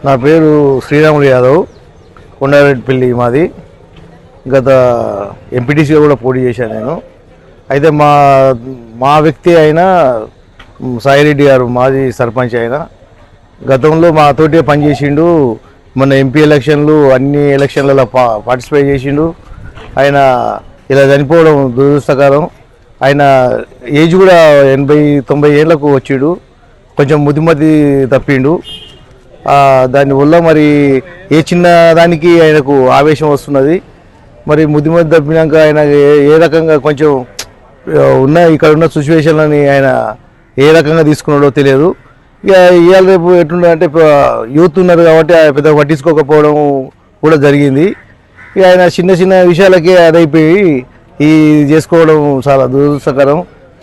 నా పేరు శ్రీరాములు యాదవ్, కొండారెడ్డిపల్లి మాది. గత ఎంపీటీసీగా కూడా పోటీ చేశాను నేను. అయితే మా వ్యక్తి అయిన సాయిరెడ్డి గారు మాజీ సర్పంచ్ అయిన గతంలో మాతోటే పనిచేసిండు. మొన్న ఎంపీ ఎలక్షన్లు అన్ని ఎలక్షన్లలో పార్టిసిపేట్ చేసిండు. ఆయన ఇలా చనిపోవడం దురదృష్టకరం. ఆయన ఏజ్ కూడా 80-90 ఏళ్లకు వచ్చిండు. కొంచెం ముదిమతి తప్పిండు. దానివల్ల మరి ఏ చిన్న దానికి ఆయనకు ఆవేశం వస్తున్నది. మరి ముదిమతి తప్పినాక ఆయన ఏ రకంగా కొంచెం ఇక్కడ ఉన్న సిచ్యువేషన్లని ఆయన ఏ రకంగా తీసుకున్నాడో తెలియదు. ఇక ఇవాళ రేపు ఎట్లుందంటే యూత్ ఉన్నారు కాబట్టి పెద్దగా పట్టించుకోకపోవడం కూడా జరిగింది. ఇక ఆయన చిన్న చిన్న విషయాలకే అదైపోయి ఈ చేసుకోవడం చాలా దురదృష్టకరం.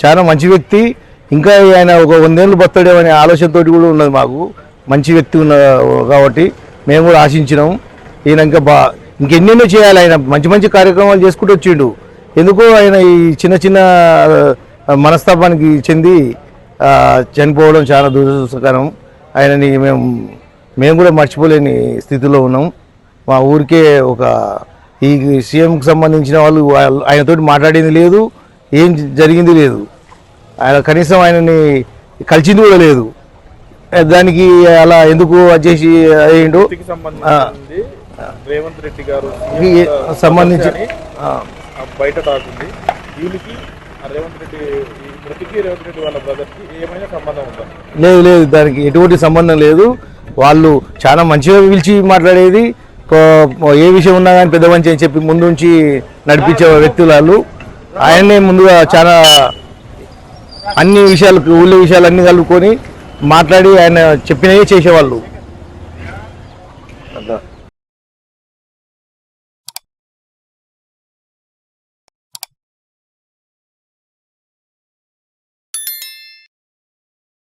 చాలా మంచి వ్యక్తి. ఇంకా ఆయన ఒక 100 ఏళ్ళు బతడేమనే ఆలోచనతో కూడా ఉన్నది మాకు. మంచి వ్యక్తి ఉన్న కాబట్టి మేము కూడా ఆశించినాం. ఈయన ఇంకెన్నెన్నో చేయాలి. ఆయన మంచి మంచి కార్యక్రమాలు చేసుకుంటూ వచ్చిండు. ఎందుకో ఆయన ఈ చిన్న చిన్న మనస్తాపానికి చెంది చనిపోవడం చాలా దురదృష్టకరం. ఆయనని మేము కూడా మర్చిపోలేని స్థితిలో ఉన్నాం. మా ఊరికే ఈ సీఎంకి సంబంధించిన వాళ్ళు ఆయనతోటి మాట్లాడింది లేదు, ఏం జరిగింది లేదు. ఆయన కనీసం ఆయనని కలిసింది కూడా లేదు. దానికి అలా ఎందుకు వచ్చేసి అయ్యిండు రేవంత్ రెడ్డి గారు సంబంధించి బయట తాకుంది. దీనికి రేవంత్ రెడ్డి వాళ్ళ బ్రదర్కి ఏమైనా సంబంధం ఉందా? లేదు, దానికి ఎటువంటి సంబంధం లేదు. వాళ్ళు చాలా మంచిగా పిలిచి మాట్లాడేది. ఏ విషయం ఉన్నా కానీ పెద్ద మంచి అని చెప్పి ముందు నుంచి నడిపించే వ్యక్తులు వాళ్ళు. ఆయన్నే ముందుగా చాలా అన్ని విషయాలు ఊళ్ళో విషయాలు అన్నీ కలుపుకొని మాట్లాడి ఆయన చెప్పినవి చేసేవాళ్ళు.